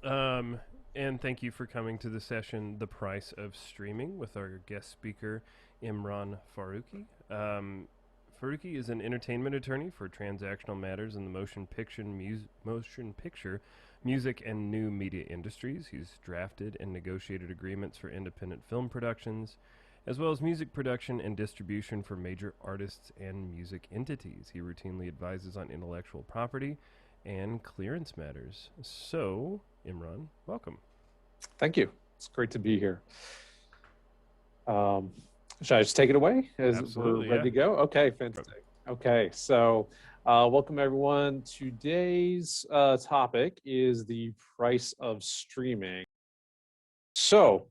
Um, and thank you for coming to the session, The Price of Streaming, with our guest speaker, Imraan Farukhi. Farukhi is an entertainment attorney for transactional matters in the motion picture, music, and new media industries. He's drafted and negotiated agreements for independent film productions, as well as music production and distribution for major artists and music entities. He routinely advises on intellectual property and clearance matters. So, Imran, welcome. Thank you. It's great to be here. Um, should I just take it away as we're Absolutely, ready yeah. to go? Okay, fantastic. Okay, so welcome everyone. Today's topic is the price of streaming. So,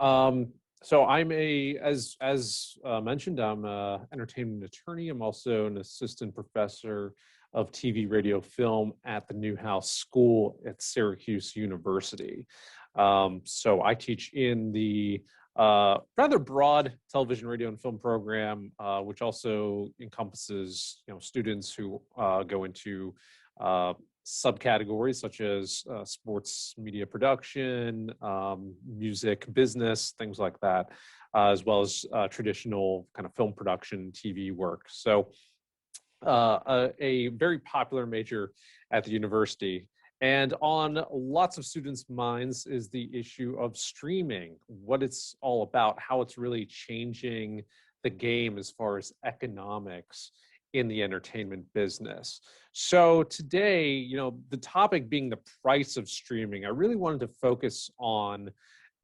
um, so I'm as mentioned, I'm an entertainment attorney. I'm also an assistant professor of TV, radio, film at the Newhouse School at Syracuse University. So I teach in the rather broad television, radio, and film program, which also encompasses students who go into subcategories such as sports media production, music business, things like that, as well as traditional kind of film production, TV work. So a very popular major at the university. And on lots of students' minds is the issue of streaming, what it's all about, how it's really changing the game as far as economics in the entertainment business. So today, the topic being the price of streaming, I really wanted to focus on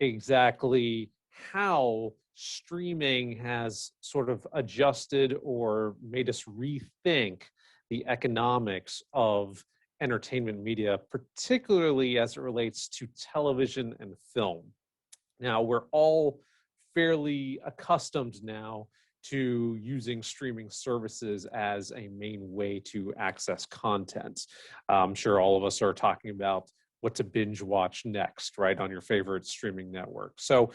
exactly how streaming has sort of adjusted or made us rethink the economics of entertainment media, particularly as it relates to television and film. Now, we're all fairly accustomed now to using streaming services as a main way to access content. I'm sure all of us are talking about what to binge watch next, right, on your favorite streaming network. So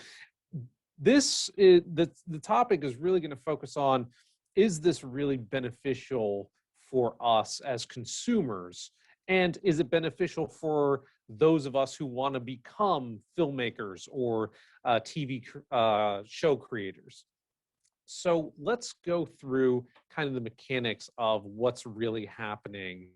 this is the topic is really going to focus on, is this really beneficial for us as consumers, and is it beneficial for those of us who want to become filmmakers or TV show creators? So let's go through kind of the mechanics of what's really happening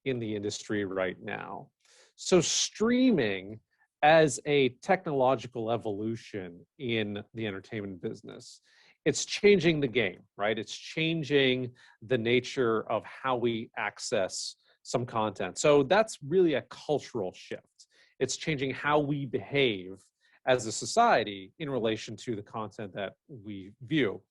in the industry right now. So streaming as a technological evolution in the entertainment business, it's changing the game, right? It's changing the nature of how we access some content. So that's really a cultural shift. It's changing how we behave as a society in relation to the content that we view.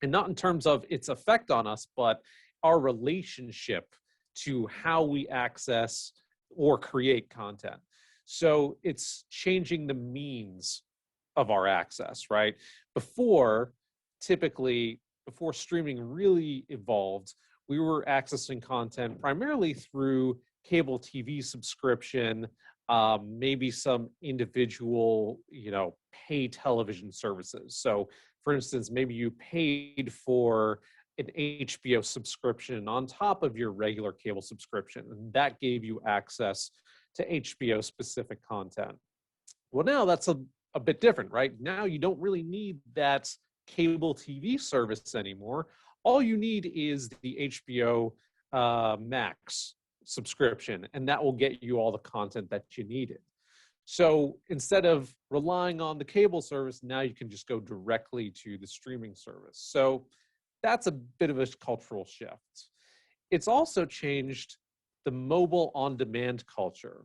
And not in terms of its effect on us, but our relationship to how we access or create content. So it's changing the means of our access, right? Before, typically, before streaming really evolved, we were accessing content primarily through cable TV subscription, maybe some individual, pay television services. So, for instance, maybe you paid for an HBO subscription on top of your regular cable subscription, and that gave you access to HBO specific content. Well, now that's a bit different, right? Now you don't really need that cable TV service anymore. All you need is the HBO Max subscription, and that will get you all the content that you needed. So instead of relying on the cable service, now you can just go directly to the streaming service. So that's a bit of a cultural shift. It's also changed the mobile on-demand culture.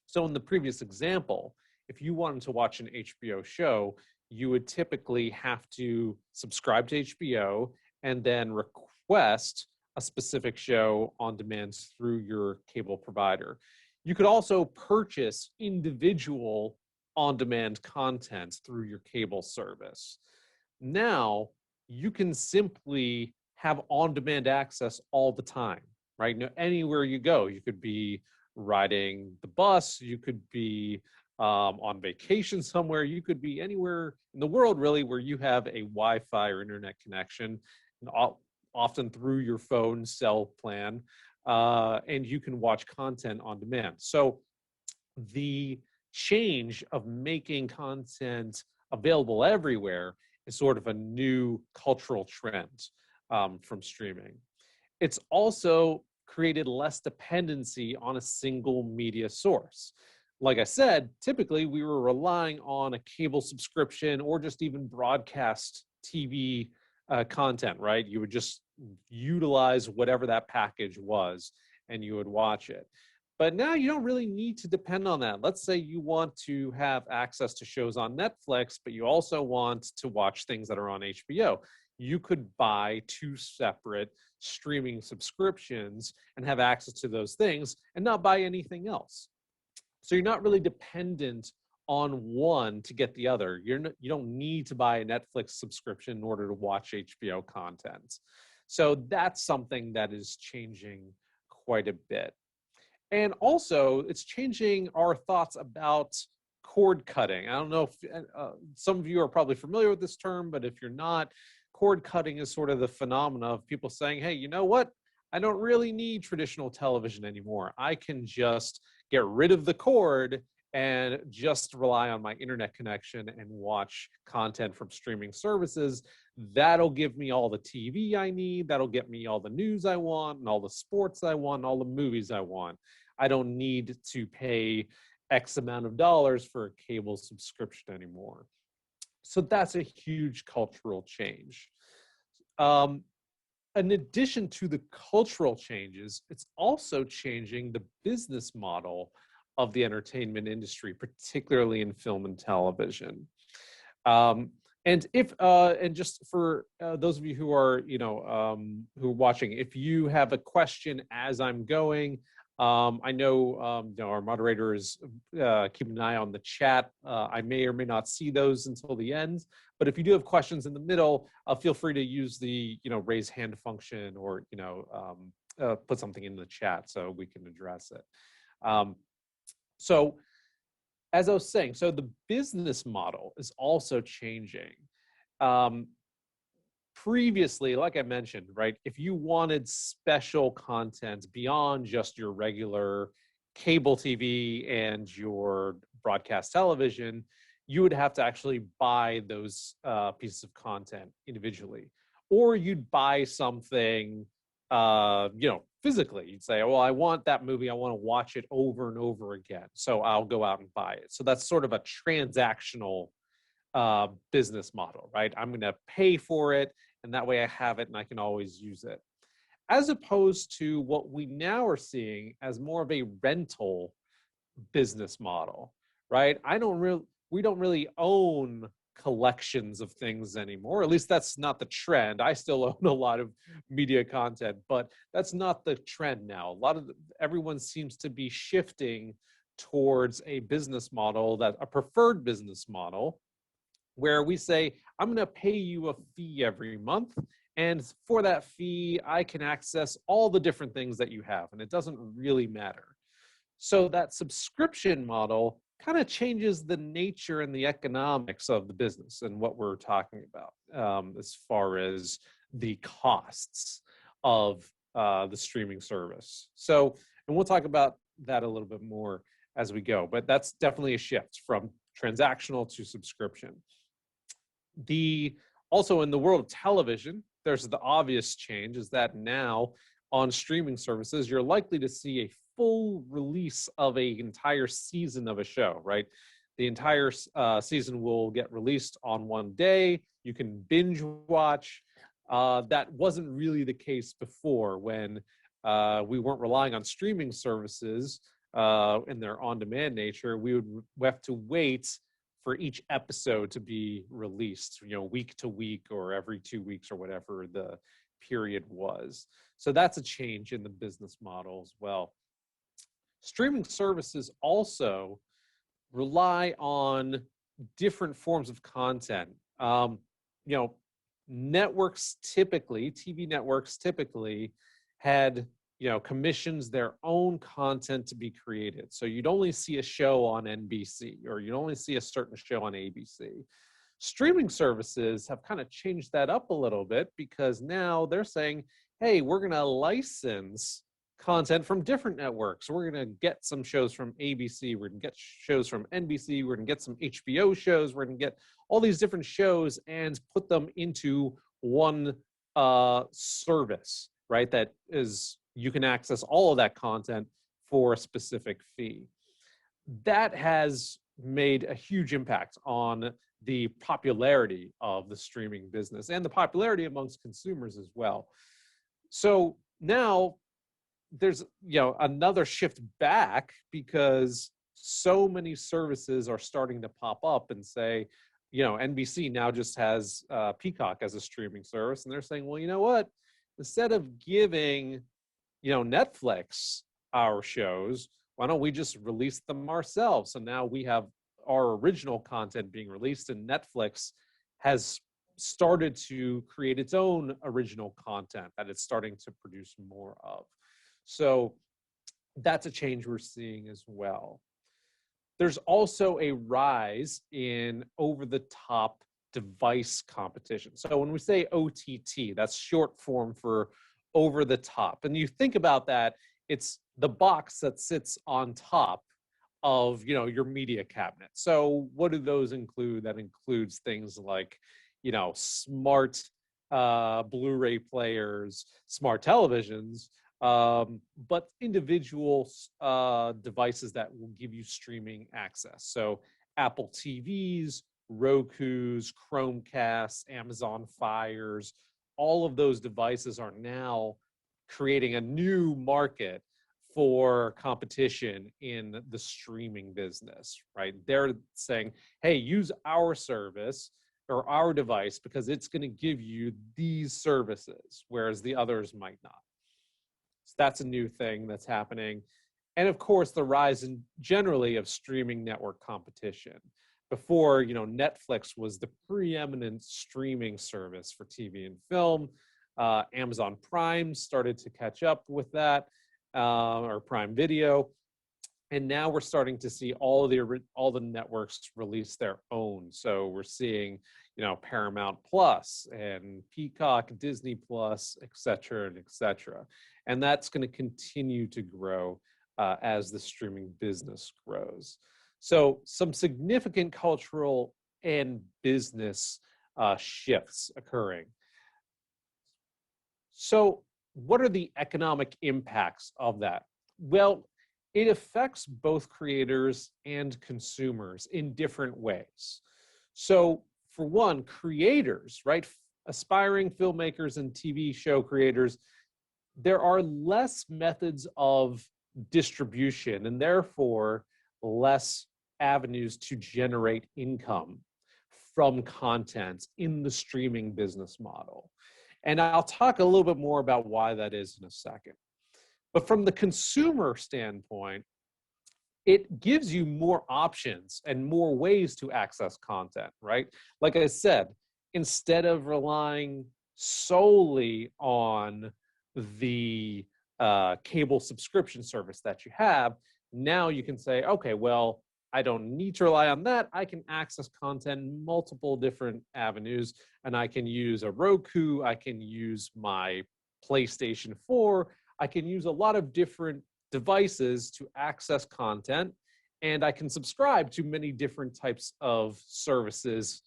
So in the previous example, if you wanted to watch an HBO show, you would typically have to subscribe to HBO and then request a specific show on demand through your cable provider. You could also purchase individual on-demand content through your cable service. Now, you can simply have on-demand access all the time, right? Now, anywhere you go, you could be riding the bus, you could be on vacation somewhere, you could be anywhere in the world, really, where you have a Wi-Fi or internet connection, and often through your phone cell plan, and you can watch content on demand. So the change of making content available everywhere is sort of a new cultural trend from streaming. It's also created less dependency on a single media source. Like I said, typically we were relying on a cable subscription or just even broadcast TV content, right? You would just utilize whatever that package was and you would watch it. But now you don't really need to depend on that. Let's say you want to have access to shows on Netflix, but you also want to watch things that are on HBO. You could buy two separate streaming subscriptions and have access to those things and not buy anything else. So you're not really dependent on one to get the other. You don't need to buy a Netflix subscription in order to watch HBO content. So that's something that is changing quite a bit. And also, it's changing our thoughts about cord cutting. I don't know if some of you are probably familiar with this term, but if you're not, cord cutting is sort of the phenomena of people saying, hey, you know what? I don't really need traditional television anymore. I can just get rid of the cord and just rely on my internet connection and watch content from streaming services. That'll give me all the TV I need. That'll get me all the news I want and all the sports I want and all the movies I want. I don't need to pay X amount of dollars for a cable subscription anymore. So that's a huge cultural change. In addition to the cultural changes, it's also changing the business model of the entertainment industry, particularly in film and television. And just for those of you who are, who are watching, if you have a question as I'm going, I know, our moderator is keeping an eye on the chat. I may or may not see those until the end, but if you do have questions in the middle, feel free to use the, raise hand function or, put something in the chat so we can address it. So as I was saying, so the business model is also changing. Previously, like I mentioned, right, if you wanted special content beyond just your regular cable TV and your broadcast television, you would have to actually buy those pieces of content individually. Or you'd buy something, physically. You'd say, well, I want that movie. I want to watch it over and over again. So I'll go out and buy it. So that's sort of a transactional business model, right? I'm going to pay for it, and that way I have it and I can always use it. As opposed to what we now are seeing as more of a rental business model, right? We don't really own collections of things anymore. At least that's not the trend. I still own a lot of media content, but that's not the trend now. Everyone seems to be shifting towards a business model, a preferred business model, where we say, I'm going to pay you a fee every month. And for that fee, I can access all the different things that you have. And it doesn't really matter. So that subscription model kind of changes the nature and the economics of the business and what we're talking about as far as the costs of the streaming service. So, and we'll talk about that a little bit more as we go, but that's definitely a shift from transactional to subscription. Also in the world of television, there's the obvious change is that now on streaming services, you're likely to see a full release of an entire season of a show, right? The entire season will get released on one day. You can binge watch. That wasn't really the case before when we weren't relying on streaming services in their on-demand nature. We would have to wait for each episode to be released, week to week or every 2 weeks or whatever the period was. So that's a change in the business model as well. Streaming services also rely on different forms of content. Networks typically, TV networks typically had commissions their own content to be created. So you'd only see a show on NBC or you'd only see a certain show on ABC. Streaming services have kind of changed that up a little bit because now they're saying, hey, we're going to license content from different networks. We're going to get some shows from ABC. We're going to get shows from NBC. We're going to get some HBO shows. We're going to get all these different shows and put them into one service, right? That is, you can access all of that content for a specific fee. That has made a huge impact on the popularity of the streaming business and the popularity amongst consumers as well. So now there's another shift back, because so many services are starting to pop up and say, NBC now just has Peacock as a streaming service, and they're saying, well, you know what? Instead of giving Netflix our shows, why don't we just release them ourselves? So now we have our original content being released, and Netflix has started to create its own original content that it's starting to produce more of. So that's a change we're seeing as well. There's also a rise in over-the-top device competition. So when we say OTT, that's short form for over the top. And you think about that, it's the box that sits on top of your media cabinet. So what do those include? That includes things like smart Blu-ray players, smart televisions, but individual devices that will give you streaming access. So Apple TVs, Roku's, Chromecasts, Amazon Fires, all of those devices are now creating a new market for competition in the streaming business, right? They're saying, hey, use our service or our device because it's going to give you these services, whereas the others might not. So that's a new thing that's happening. And of course, the rise in generally of streaming network competition. Before, Netflix was the preeminent streaming service for TV and film. Amazon Prime started to catch up with that, or Prime Video. And now we're starting to see all the networks release their own. So we're seeing, Paramount Plus and Peacock, Disney Plus, et cetera, and et cetera. And that's going to continue to grow as the streaming business grows. So some significant cultural and business shifts occurring. So what are the economic impacts of that? Well, it affects both creators and consumers in different ways. So for one, creators, right? Aspiring filmmakers and TV show creators, there are less methods of distribution and therefore less avenues to generate income from content in the streaming business model. And I'll talk a little bit more about why that is in a second. But from the consumer standpoint, it gives you more options and more ways to access content, right? Like I said, instead of relying solely on the cable subscription service that you have, now you can say, okay, well, I don't need to rely on that. I can access content in multiple different avenues, and I can use a Roku, I can use my PlayStation 4, I can use a lot of different devices to access content, and I can subscribe to many different types of services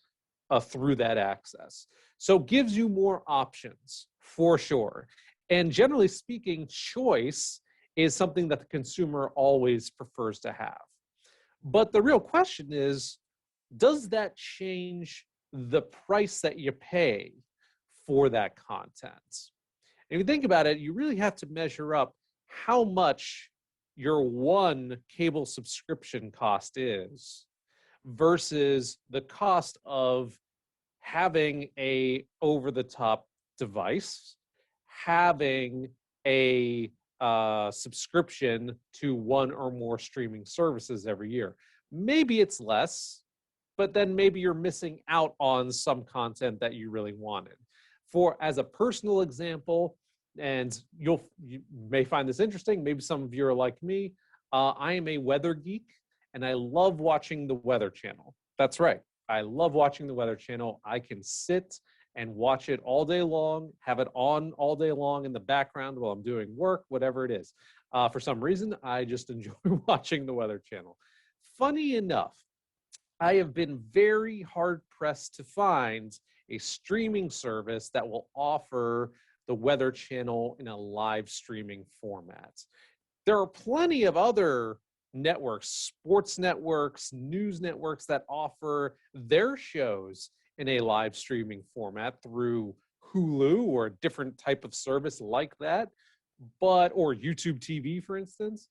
through that access. So it gives you more options for sure. And generally speaking, choice is something that the consumer always prefers to have. But the real question is, does that change the price that you pay for that content? If you think about it, you really have to measure up how much your one cable subscription cost is versus the cost of having a over-the-top device, having a subscription to one or more streaming services every year. Maybe it's less, but then maybe you're missing out on some content that you really wanted. As a personal example, and you may find this interesting, maybe some of you are like me, I am a weather geek, and I love watching the Weather Channel. That's right, I love watching the Weather Channel. I can sit and watch it all day long, have it on all day long in the background while I'm doing work, whatever it is. For some reason, I just enjoy watching the Weather Channel. Funny enough, I have been very hard pressed to find a streaming service that will offer the Weather Channel in a live streaming format. There are plenty of other networks, sports networks, news networks that offer their shows in a live streaming format through Hulu or a different type of service like that, or YouTube TV, for instance.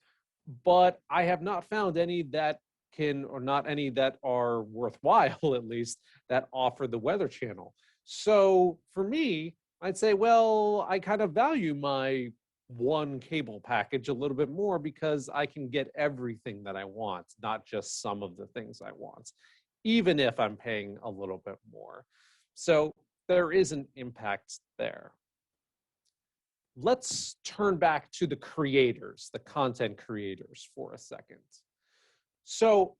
But I have not found any that or not any that are worthwhile, at least, that offer the Weather Channel. So for me, I'd say, well, I kind of value my one cable package a little bit more because I can get everything that I want, not just some of the things I want, even if I'm paying a little bit more. So there is an impact there. Let's turn back to the creators, the content creators, for a second. So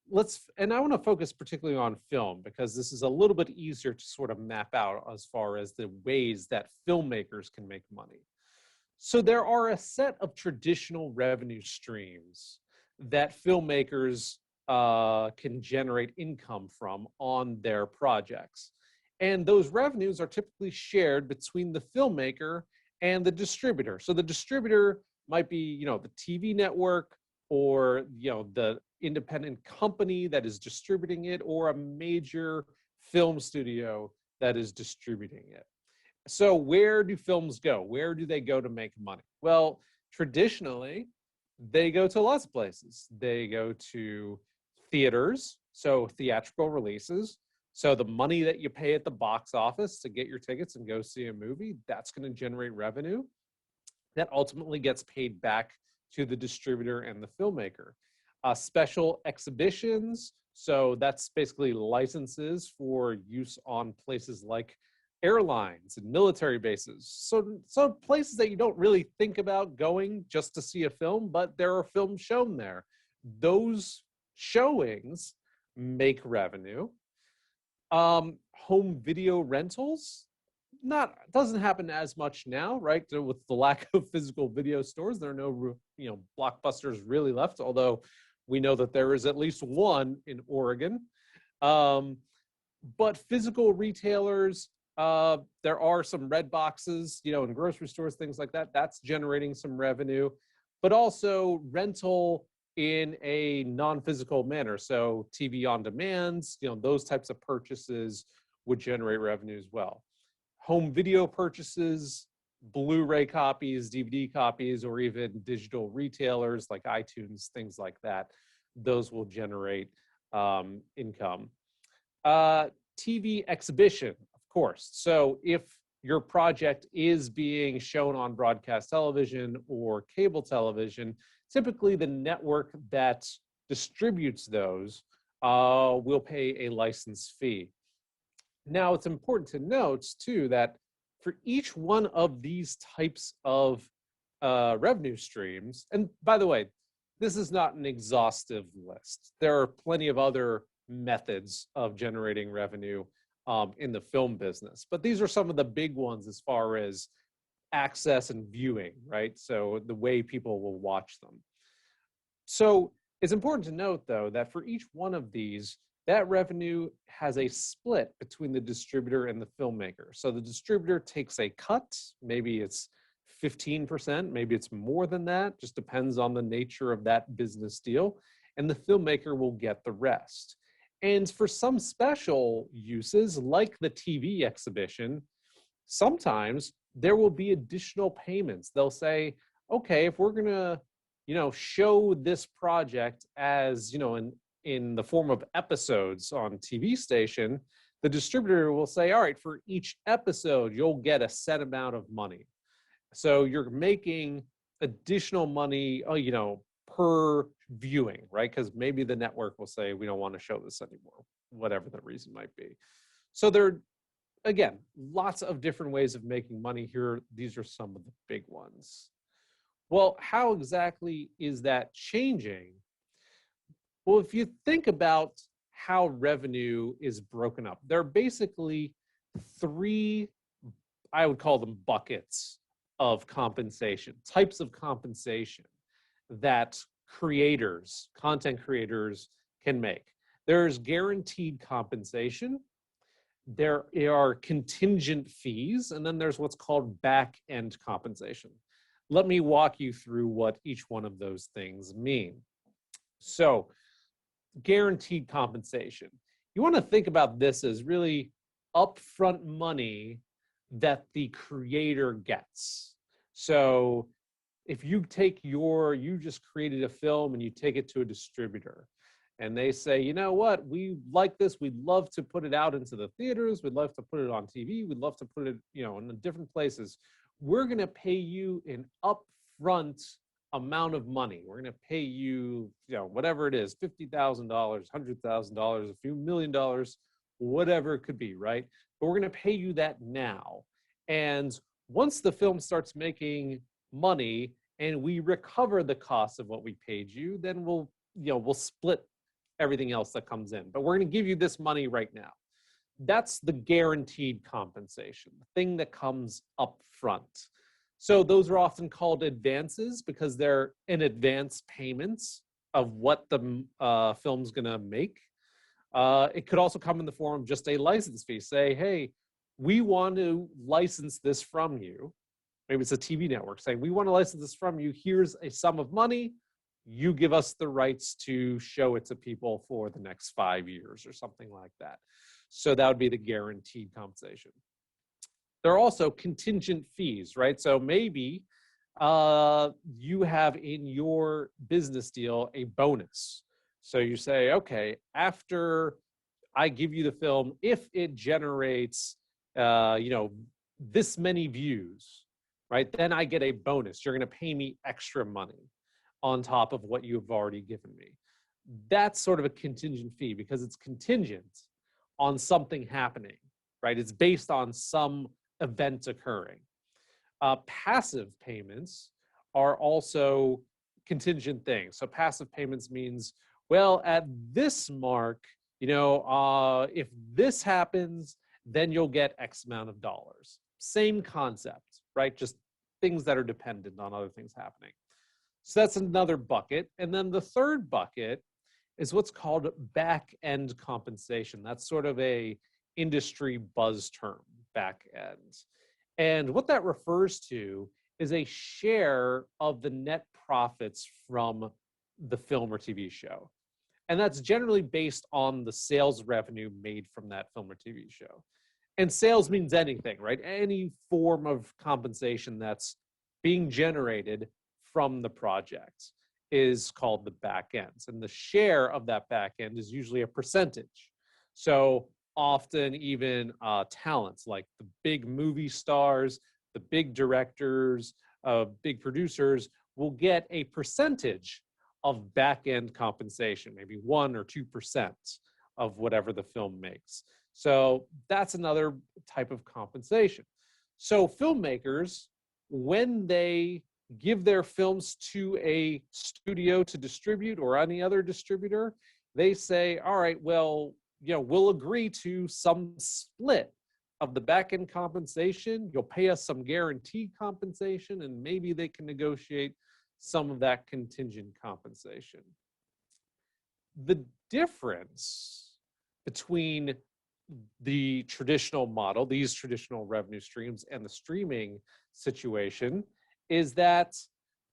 and I want to focus particularly on film because this is a little bit easier to sort of map out as far as the ways that filmmakers can make money. So there are a set of traditional revenue streams that filmmakers can generate income from on their projects. And those revenues are typically shared between the filmmaker and the distributor. So the distributor might be, the TV network or, the independent company that is distributing it or a major film studio that is distributing it. So where do films go? Where do they go to make money? Well, traditionally, they go to lots of places. They go to theaters, so theatrical releases. So the money that you pay at the box office to get your tickets and go see a movie, that's going to generate revenue. That ultimately gets paid back to the distributor and the filmmaker. Special exhibitions, so that's basically licenses for use on places like airlines and military bases. So places that you don't really think about going just to see a film, but there are films shown there. Those showings make revenue. Home video rentals, doesn't happen as much now, right? With the lack of physical video stores, there are no, blockbusters really left, although we know that there is at least one in Oregon. But physical retailers, there are some red boxes, in grocery stores, things like that. That's generating some revenue, but also rental in a non-physical manner. So TV on demand, those types of purchases would generate revenue as well. Home video purchases, Blu-ray copies, DVD copies, or even digital retailers like iTunes, things like that. Those will generate income. TV exhibition, of course. So if your project is being shown on broadcast television or cable television, typically the network that distributes those will pay a license fee. Now, it's important to note, too, that for each one of these types of revenue streams, and by the way, this is not an exhaustive list. There are plenty of other methods of generating revenue in the film business, but these are some of the big ones as far as access and viewing, right? So the way people will watch them. So it's important to note, though, that for each one of these, that revenue has a split between the distributor and the filmmaker. So the distributor takes a cut, maybe it's 15%, maybe it's more than that, just depends on the nature of that business deal, and the filmmaker will get the rest. And for some special uses, like the TV exhibition, sometimes there will be additional payments. They'll say, okay, if we're gonna, show this project as, in the form of episodes on TV station, the distributor will say, all right, for each episode, you'll get a set amount of money. So you're making additional money, per viewing, right? Because maybe the network will say, we don't want to show this anymore, whatever the reason might be. So there are, again, lots of different ways of making money here. These are some of the big ones. Well, how exactly is that changing? Well, if you think about how revenue is broken up, there are basically three I would call them buckets of compensation, types of compensation that creators, content creators can make. There's guaranteed compensation, there are contingent fees, and then there's what's called back-end compensation. Let me walk you through what each one of those things mean. So, guaranteed compensation. You want to think about this as really upfront money that the creator gets. So, if you just created a film and you take it to a distributor and they say, you know what, we like this, we'd love to put it out into the theaters, we'd love to put it on TV, we'd love to put it, in different places. We're going to pay you an upfront amount of money. We're going to pay you, whatever it is, $50,000, $100,000, a few $1,000,000, whatever it could be, right? But we're going to pay you that now. And once the film starts making money and we recover the cost of what we paid you, then we'll split everything else that comes in. But we're going to give you this money right now. That's the guaranteed compensation, the thing that comes up front. So those are often called advances because they're in advance payments of what the film's going to make. It could also come in the form of just a license fee. Say, hey, we want to license this from you. Maybe it's a TV network saying, we want to license this from you. Here's a sum of money. You give us the rights to show it to people for the next 5 years or something like that. So that would be the guaranteed compensation. There are also contingent fees, right? So maybe you have in your business deal a bonus. So you say, okay, after I give you the film, if it generates, this many views, right, then I get a bonus. You're going to pay me extra money on top of what you've already given me. That's sort of a contingent fee because it's contingent on something happening, right? It's based on some event occurring. Passive payments are also contingent things. So passive payments means, well, at this mark, if this happens, then you'll get X amount of dollars. Same concept, right? Just things that are dependent on other things happening. So that's another bucket. And then the third bucket is what's called back-end compensation. That's sort of a industry buzz term, back-end. And what that refers to is a share of the net profits from the film or TV show. And that's generally based on the sales revenue made from that film or TV show. And sales means anything, right? Any form of compensation that's being generated from the project is called the back ends. And the share of that back end is usually a percentage. So often even talents like the big movie stars, the big directors, big producers will get a percentage of back-end compensation, maybe 1 or 2% of whatever the film makes. So that's another type of compensation. So filmmakers, when they give their films to a studio to distribute or any other distributor, they say, all right, well, we'll agree to some split of the back-end compensation. You'll pay us some guaranteed compensation, and maybe they can negotiate some of that contingent compensation. The difference between the traditional model, these traditional revenue streams, and the streaming situation is that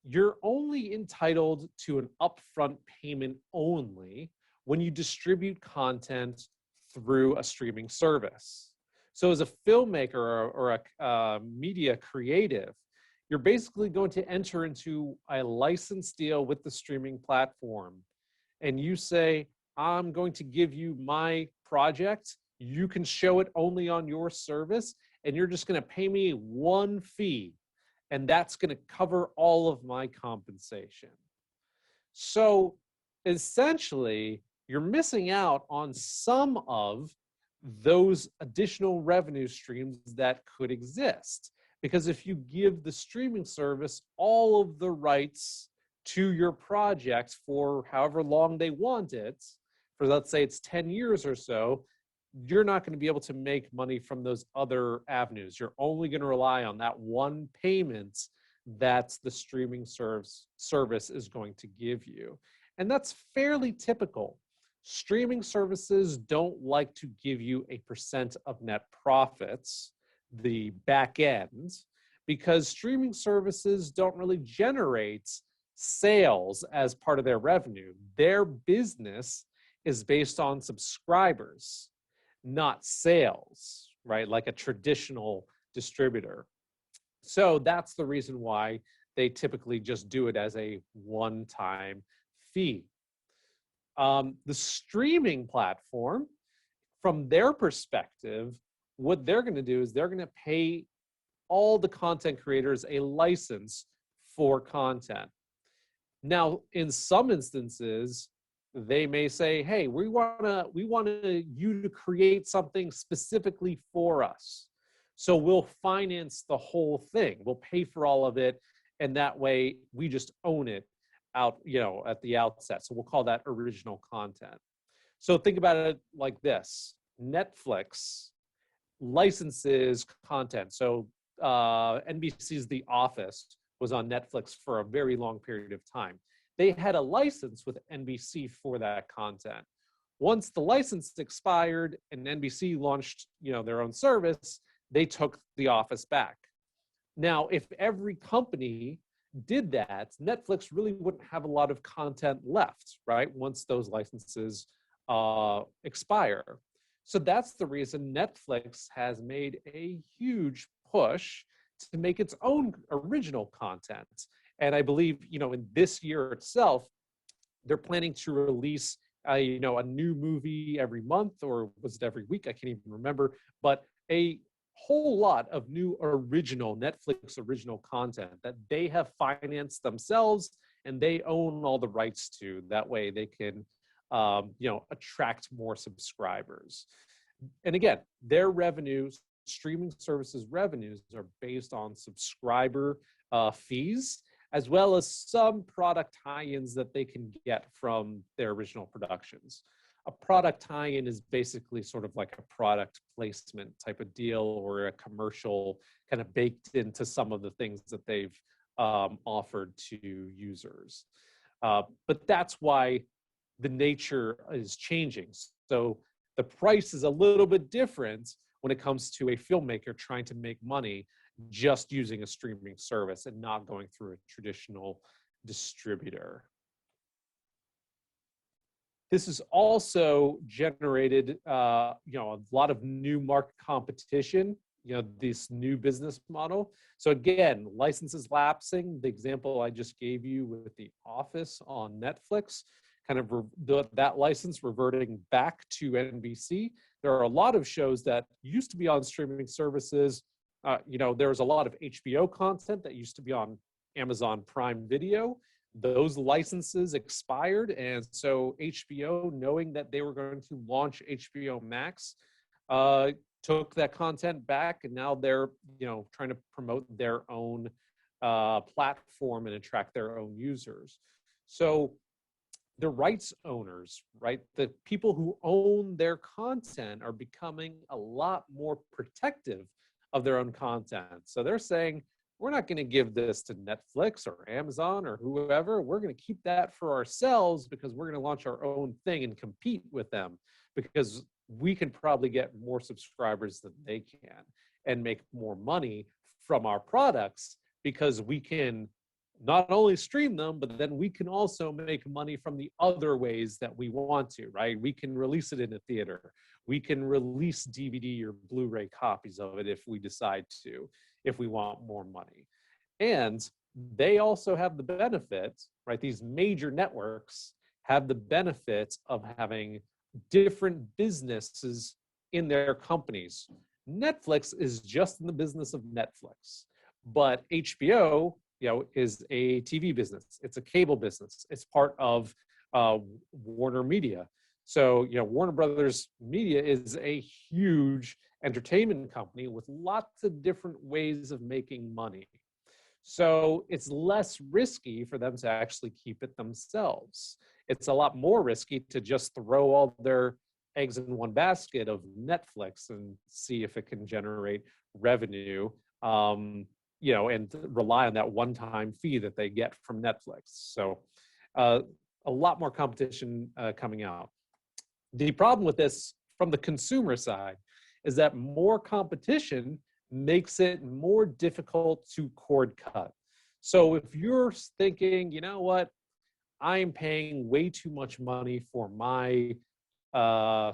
you're only entitled to an upfront payment only when you distribute content through a streaming service. So as a filmmaker or a media creative, you're basically going to enter into a license deal with the streaming platform. And you say, I'm going to give you my project. You can show it only on your service, and you're just going to pay me one fee. And that's going to cover all of my compensation. So essentially, you're missing out on some of those additional revenue streams that could exist. Because if you give the streaming service all of the rights to your project for however long they want it, for let's say it's 10 years or so, you're not going to be able to make money from those other avenues. You're only going to rely on that one payment that the streaming service is going to give you. And that's fairly typical. Streaming services don't like to give you a percent of net profits, the back end, because streaming services don't really generate sales as part of their revenue. Their business is based on subscribers, not sales, right? Like a traditional distributor. So that's the reason why they typically just do it as a one-time fee. The streaming platform, from their perspective, what they're going to do is they're going to pay all the content creators a license for content. Now, in some instances, they may say, hey, we want you to create something specifically for us. So we'll finance the whole thing. We'll pay for all of it. And that way we just own it out, at the outset. So we'll call that original content. So think about it like this. Netflix licenses content. So NBC's The Office was on Netflix for a very long period of time. They had a license with NBC for that content. Once the license expired and NBC launched, their own service, they took The Office back. Now, if every company did that, Netflix really wouldn't have a lot of content left, right? Once those licenses expire. So that's the reason Netflix has made a huge push to make its own original content. And I believe, in this year itself, they're planning to release a new movie every month, or was it every week? I can't even remember, but a whole lot of new Netflix original content that they have financed themselves and they own all the rights to. That way they can, attract more subscribers. And again, their revenues, streaming services revenues, are based on subscriber fees, as well as some product tie-ins that they can get from their original productions. A product tie-in is basically sort of like a product placement type of deal, or a commercial kind of baked into some of the things that they've offered to users. But that's why the nature is changing. So the price is a little bit different when it comes to a filmmaker trying to make money just using a streaming service and not going through a traditional distributor. This has also generated, a lot of new market competition, this new business model. So again, licenses lapsing, the example I just gave you with The Office on Netflix, kind of that license reverting back to NBC. There are a lot of shows that used to be on streaming services. There was a lot of HBO content that used to be on Amazon Prime Video. Those licenses expired, and so HBO, knowing that they were going to launch HBO Max, took that content back, and now they're trying to promote their own platform and attract their own users. So the rights owners, right, the people who own their content, are becoming a lot more protective of their own content. So they're saying, we're not going to give this to Netflix or Amazon or whoever. We're going to keep that for ourselves because we're going to launch our own thing and compete with them, because we can probably get more subscribers than they can and make more money from our products, because we can not only stream them, but then we can also make money from the other ways that we want to, right? We can release it in a theater. We can release DVD or Blu-ray copies of it if we decide to, if we want more money. And they also have the benefit, right? These major networks have the benefit of having different businesses in their companies. Netflix is just in the business of Netflix, but HBO, is a TV business. It's a cable business. It's part of Warner Media. So, Warner Brothers Media is a huge entertainment company with lots of different ways of making money. So it's less risky for them to actually keep it themselves. It's a lot more risky to just throw all their eggs in one basket of Netflix and see if it can generate revenue, and rely on that one-time fee that they get from Netflix. So a lot more competition coming out. The problem with this from the consumer side is that more competition makes it more difficult to cord cut. So if you're thinking, you know what, I'm paying way too much money for my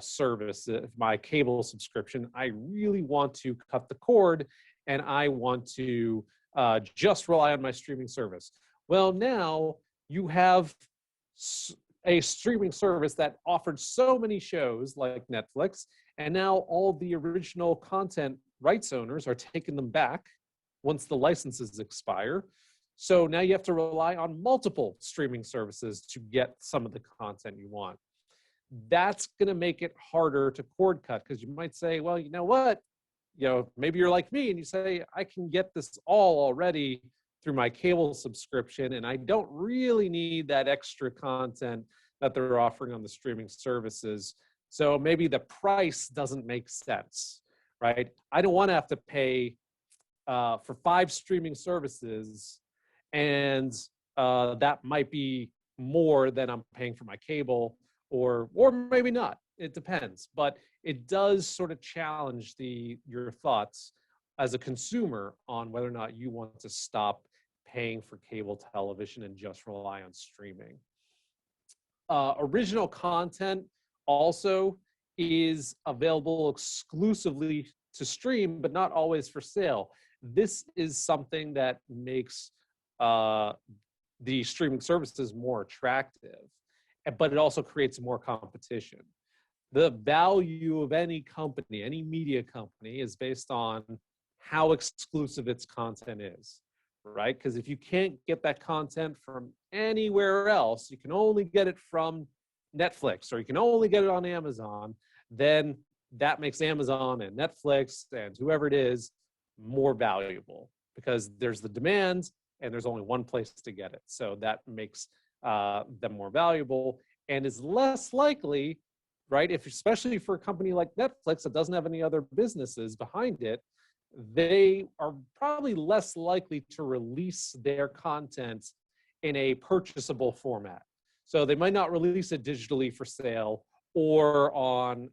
service, my cable subscription, I really want to cut the cord and I want to just rely on my streaming service. Well, now you have a streaming service that offered so many shows like Netflix, and now all the original content rights owners are taking them back once the licenses expire. So now you have to rely on multiple streaming services to get some of the content you want. That's going to make it harder to cord cut, because you might say, well, you know what? Maybe you're like me and you say, I can get this all already through my cable subscription, and I don't really need that extra content that they're offering on the streaming services. So maybe the price doesn't make sense, right? I don't want to have to pay for 5 streaming services, and that might be more than I'm paying for my cable, or maybe not. It depends, but it does sort of challenge your thoughts as a consumer on whether or not you want to stop paying for cable television and just rely on streaming. Original content also is available exclusively to stream, but not always for sale. This is something that makes the streaming services more attractive, but it also creates more competition. The value of any company, any media company, is based on how exclusive its content is, right? Because if you can't get that content from anywhere else, you can only get it from Netflix, or you can only get it on Amazon, then that makes Amazon and Netflix and whoever it is more valuable, because there's the demand and there's only one place to get it. So that makes them more valuable, and is less likely, right? Especially for a company like Netflix that doesn't have any other businesses behind it, they are probably less likely to release their content in a purchasable format. So they might not release it digitally for sale or on,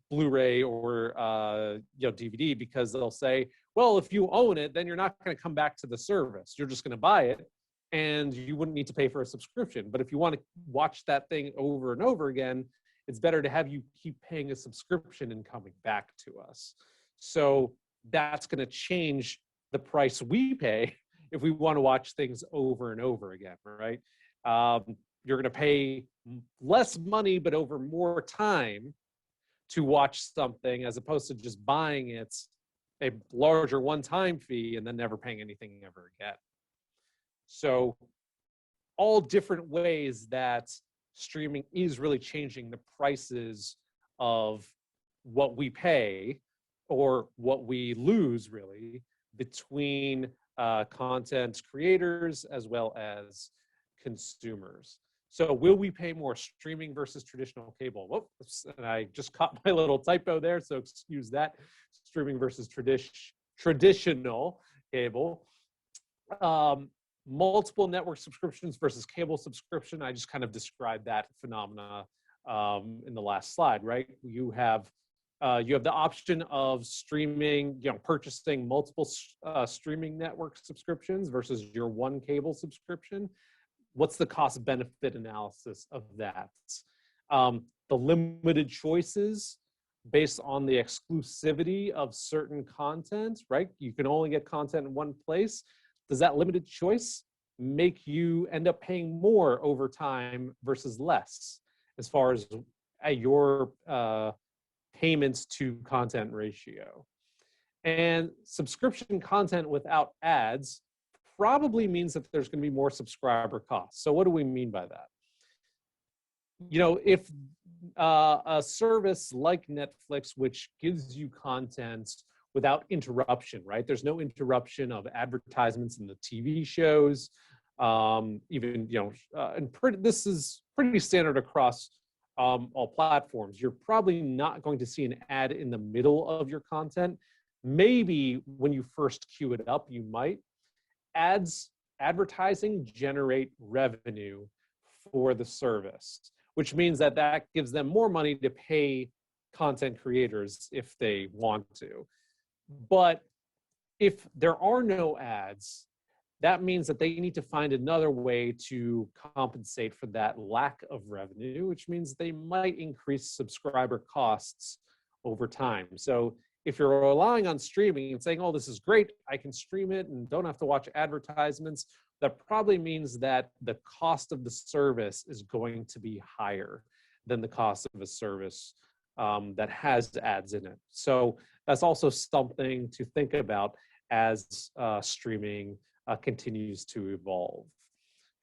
Blu-ray or DVD, because they'll say, well, if you own it, then you're not going to come back to the service. You're just going to buy it, and you wouldn't need to pay for a subscription. But if you want to watch that thing over and over again, it's better to have you keep paying a subscription and coming back to us. So that's going to change the price we pay if we want to watch things over and over again, right? You're going to pay less money, but over more time to watch something, as opposed to just buying it a larger one-time fee and then never paying anything ever again. So all different ways that streaming is really changing the prices of what we pay, or what we lose, really, between content creators as well as consumers. So will we pay more streaming versus traditional cable? Whoops, and I just caught my little typo there, so excuse that. Streaming versus traditional cable. Multiple network subscriptions versus cable subscription. I just kind of described that phenomena in the last slide, right? You have the option of streaming, purchasing multiple streaming network subscriptions versus your one cable subscription. What's the cost benefit analysis of that? The limited choices based on the exclusivity of certain content, right? You can only get content in one place. Does that limited choice make you end up paying more over time versus less, as far as your payments to content ratio? And subscription content without ads probably means that there's going to be more subscriber costs. So what do we mean by that? If a service like Netflix, which gives you content without interruption, right? There's no interruption of advertisements in the TV shows. This is pretty standard across all platforms, you're probably not going to see an ad in the middle of your content. Maybe when you first queue it up, you might. Advertising generate revenue for the service, which means that that gives them more money to pay content creators if they want to. But if there are no ads, that means that they need to find another way to compensate for that lack of revenue, which means they might increase subscriber costs over time. So if you're relying on streaming and saying, oh, this is great, I can stream it and don't have to watch advertisements, that probably means that the cost of the service is going to be higher than the cost of a service that has ads in it. So that's also something to think about as streaming continues to evolve.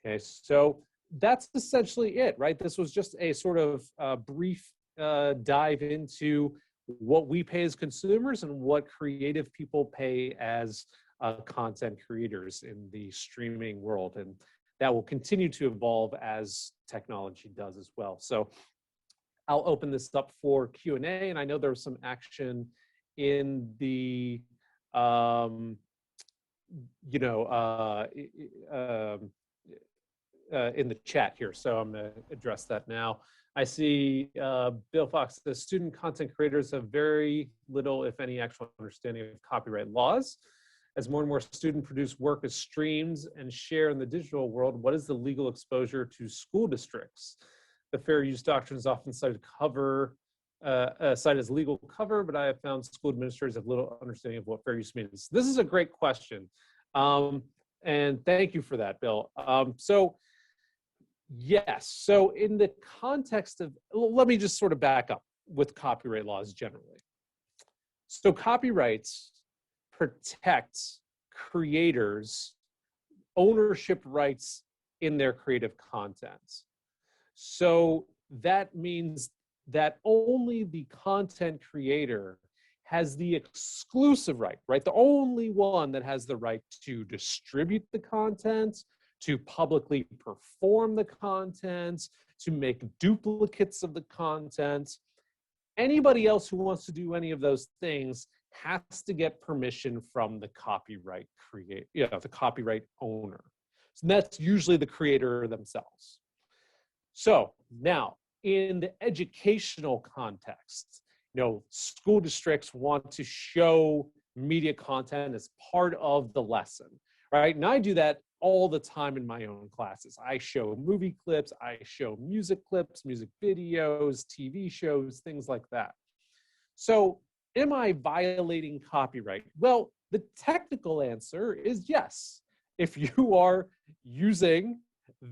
Okay, so that's essentially it, right? This was just a sort of brief dive into what we pay as consumers and what creative people pay as content creators in the streaming world. And that will continue to evolve as technology does as well. So I'll open this up for Q&A, and I know there was some action in the in the chat here, so I'm going to address that now. I see Bill Fox says student content creators have very little, if any, actual understanding of copyright laws. As more and more student-produced work is streamed and shared in the digital world, what is the legal exposure to school districts? The fair use doctrine is often cited as legal cover, but I have found school administrators have little understanding of what fair use means. This is a great question, and thank you for that, Bill. Yes, so in the context of, let me just sort of back up with copyright laws generally. So copyrights protect creators' ownership rights in their creative content. So that means that only the content creator has the exclusive right, right? The only one that has the right to distribute the content, to publicly perform the content, to make duplicates of the content. Anybody else who wants to do any of those things has to get permission from the copyright the copyright owner. So that's usually the creator themselves. So now, in the educational context, school districts want to show media content as part of the lesson, right? And I do that all the time in my own classes. I show movie clips, I show music clips, music videos, TV shows, things like that. So am I violating copyright? Well, the technical answer is yes. If you are using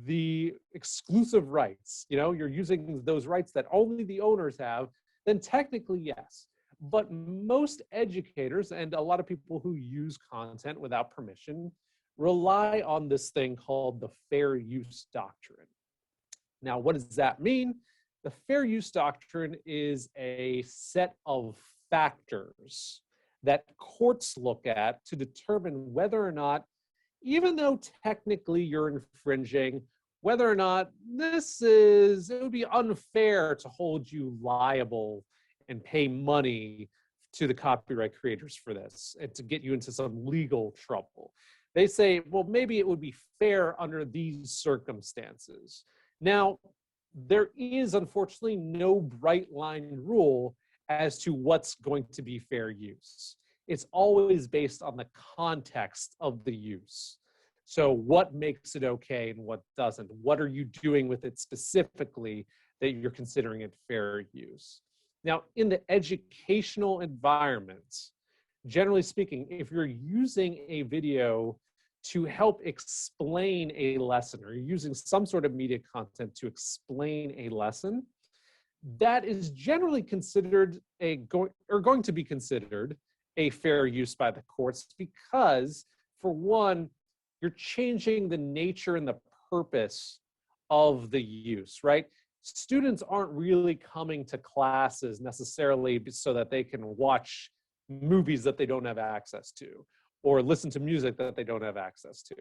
the exclusive rights, you're using those rights that only the owners have, then technically yes. But most educators and a lot of people who use content without permission rely on this thing called the fair use doctrine. Now, what does that mean? The fair use doctrine is a set of factors that courts look at to determine whether or not, even though technically you're infringing, whether or not it would be unfair to hold you liable and pay money to the copyright creators for this and to get you into some legal trouble. They say, well, maybe it would be fair under these circumstances. Now, there is unfortunately no bright line rule as to what's going to be fair use. It's always based on the context of the use. So what makes it okay and what doesn't? What are you doing with it specifically that you're considering it fair use? Now, in the educational environment, generally speaking, if you're using a video to help explain a lesson, or you're using some sort of media content to explain a lesson, that is generally considered going to be considered a fair use by the courts because, for one, you're changing the nature and the purpose of the use, right? Students aren't really coming to classes necessarily so that they can watch movies that they don't have access to or listen to music that they don't have access to.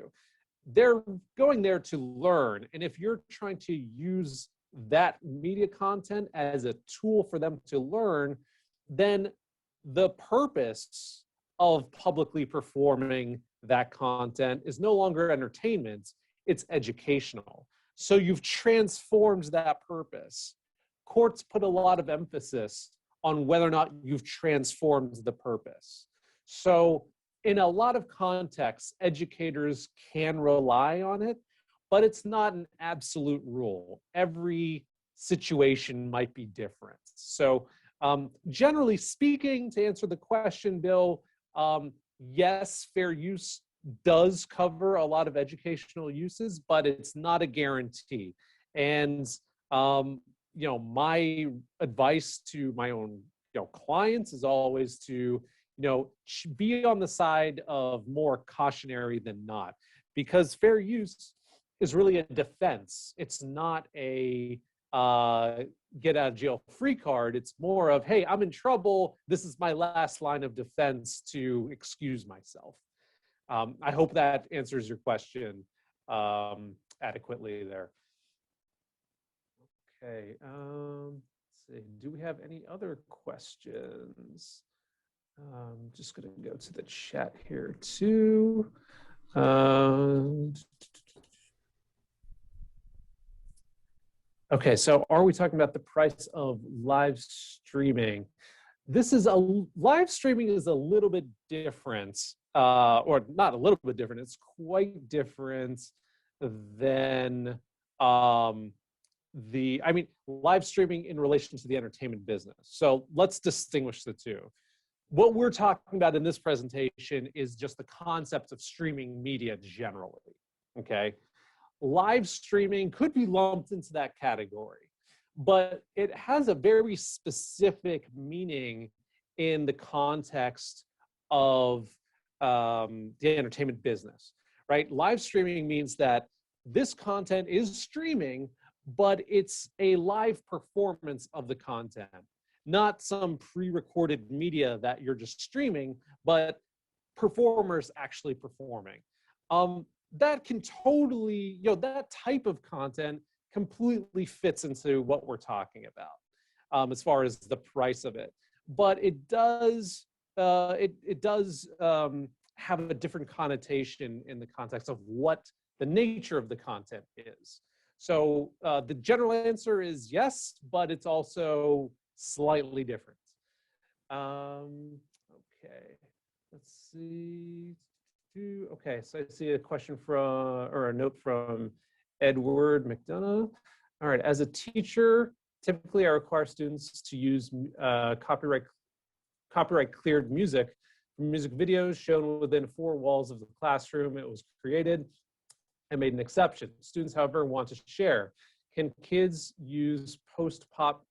They're going there to learn. And if you're trying to use that media content as a tool for them to learn, then the purpose of publicly performing that content is no longer entertainment, it's educational. So you've transformed that purpose. Courts put a lot of emphasis on whether or not you've transformed the purpose. So in a lot of contexts, educators can rely on it, but it's not an absolute rule. Every situation might be different. So generally speaking, to answer the question, Bill, yes, fair use does cover a lot of educational uses, but it's not a guarantee. And my advice to my own clients is always to be on the side of more cautionary than not, because fair use is really a defense. It's not a get out of jail free card. It's more of, hey, I'm in trouble. This is my last line of defense to excuse myself. I hope that answers your question adequately there. Okay, let's see. Do we have any other questions? Just going to go to the chat here too. Okay, so are we talking about the price of live streaming? Live streaming is a little bit different, or not a little bit different. It's quite different than live streaming in relation to the entertainment business. So let's distinguish the two. What we're talking about in this presentation is just the concept of streaming media generally, okay? Live streaming could be lumped into that category, but it has a very specific meaning in the context of the entertainment business, right? Live streaming means that this content is streaming, but it's a live performance of the content, not some pre-recorded media that you're just streaming, but performers actually performing. That can totally, that type of content completely fits into what we're talking about as far as the price of it. But it does have a different connotation in the context of what the nature of the content is. So the general answer is yes, but it's also slightly different. Okay, let's see. Okay, so I see a question or a note from Edward McDonough. All right, as a teacher, typically I require students to use copyright cleared music from music videos shown within 4 walls of the classroom. It was created and made an exception. Students, however, want to share. Can kids use post-pop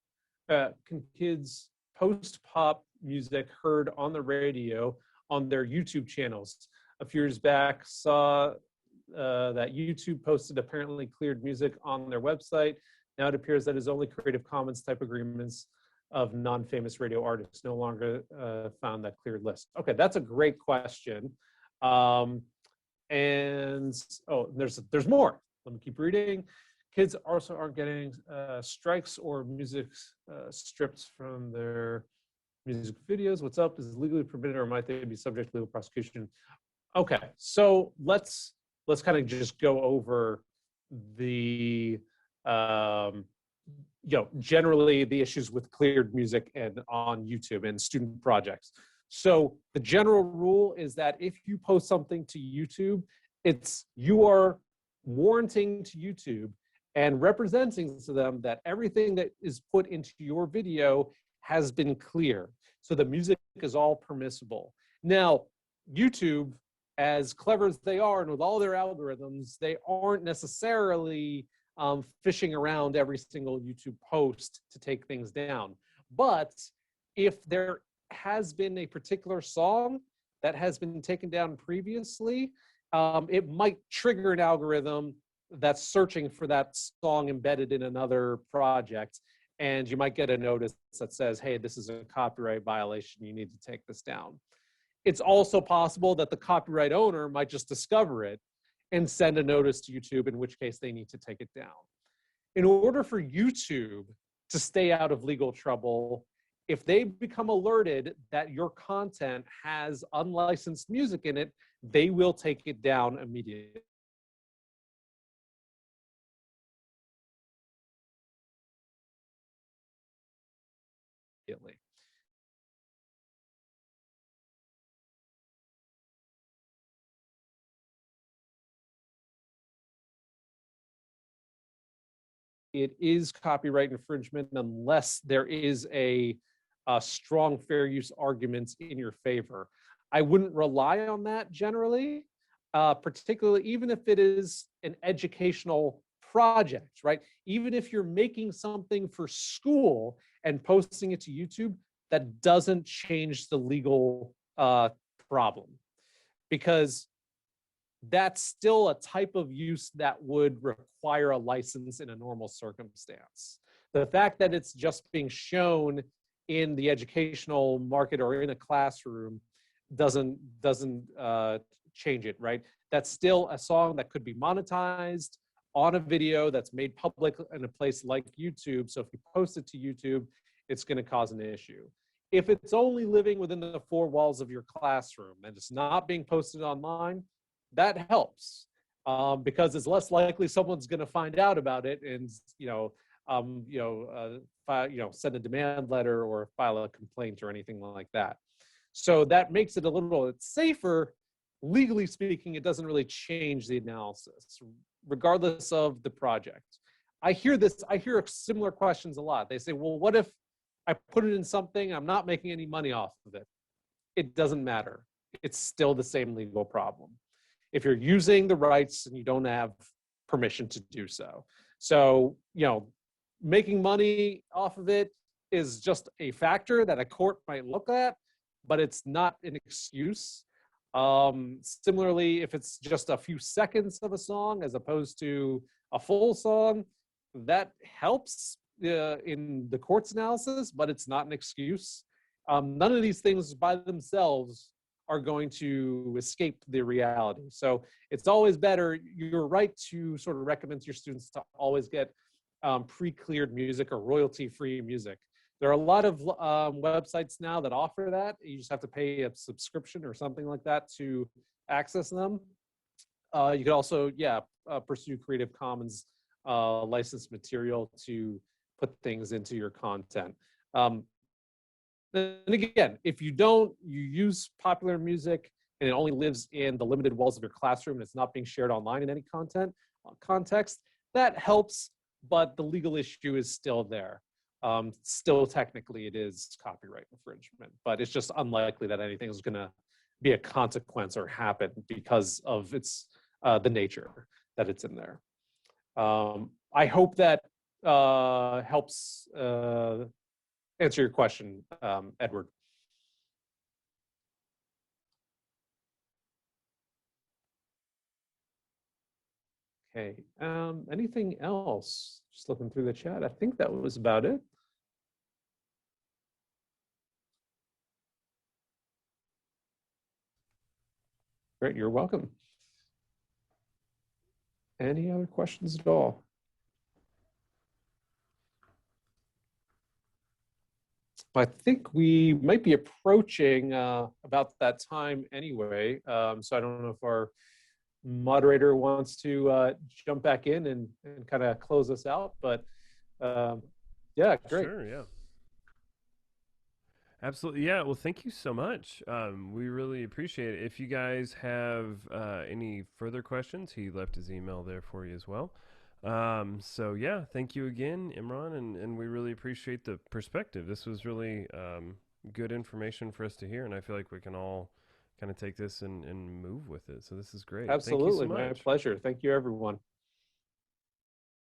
music heard on the radio on their YouTube channels? A few years back, saw that YouTube posted apparently cleared music on their website. Now it appears that it's only Creative Commons type agreements of non-famous radio artists no longer found that cleared list. Okay, that's a great question. There's more. Let me keep reading. Kids also aren't getting strikes or music stripped from their music videos. What's up? Is it legally permitted, or might they be subject to legal prosecution? Okay, so let's kind of just go over the generally the issues with cleared music and on YouTube and student projects. So the general rule is that if you post something to YouTube, you are warranting to YouTube and representing to them that everything that is put into your video has been clear. So the music is all permissible. Now, YouTube, as clever as they are and with all their algorithms, they aren't necessarily fishing around every single YouTube post to take things down. But if there has been a particular song that has been taken down previously, it might trigger an algorithm that's searching for that song embedded in another project. And you might get a notice that says, hey, this is a copyright violation. You need to take this down. It's also possible that the copyright owner might just discover it and send a notice to YouTube, in which case they need to take it down. in order for YouTube to stay out of legal trouble, if they become alerted that your content has unlicensed music in it, they will take it down immediately. It is copyright infringement unless there is a strong fair use arguments in your favor. I wouldn't rely on that generally, particularly even if it is an educational project, right? Even if you're making something for school and posting it to YouTube, that doesn't change the legal problem, because that's still a type of use that would require a license in a normal circumstance. The fact that it's just being shown in the educational market or in a classroom doesn't change it, right? That's still a song that could be monetized on a video that's made public in a place like YouTube. So if you post it to YouTube, it's going to cause an issue. If it's only living within the four walls of your classroom and it's not being posted online, that helps, because it's less likely someone's going to find out about it and send a demand letter or file a complaint or anything like that. So that makes it a little safer. Legally speaking, it doesn't really change the analysis, regardless of the project. I hear similar questions a lot. They say, well, what if I put it in something, I'm not making any money off of it? It doesn't matter. It's still the same legal problem if you're using the rights and you don't have permission to do so. So, making money off of it is just a factor that a court might look at, but it's not an excuse. Similarly, if it's just a few seconds of a song as opposed to a full song, that helps in the court's analysis, but it's not an excuse. None of these things by themselves are going to escape the reality. So it's always better. You're right to sort of recommend to your students to always get pre-cleared music or royalty-free music. There are a lot of websites now that offer that. You just have to pay a subscription or something like that to access them. You could also, pursue Creative Commons licensed material to put things into your content. And again, if you use popular music and it only lives in the limited walls of your classroom and it's not being shared online in any context, that helps, but the legal issue is still there. Still, technically, it is copyright infringement, but it's just unlikely that anything is going to be a consequence or happen because of its the nature that it's in there. I hope that helps answer your question, Edward. Okay, anything else? Just looking through the chat. I think that was about it. Great, you're welcome. Any other questions at all? I think we might be approaching about that time anyway. So I don't know if our moderator wants to jump back in and kind of close us out, but yeah, great. Sure, yeah. Absolutely. Yeah. Well, thank you so much. We really appreciate it. If you guys have any further questions, he left his email there for you as well. So yeah, thank you again, Imraan, and we really appreciate the perspective. This was really good information for us to hear, and I feel like we can all kind of take this and move with it. So this is great. Absolutely, Thank you so much. my pleasure. Thank you, everyone.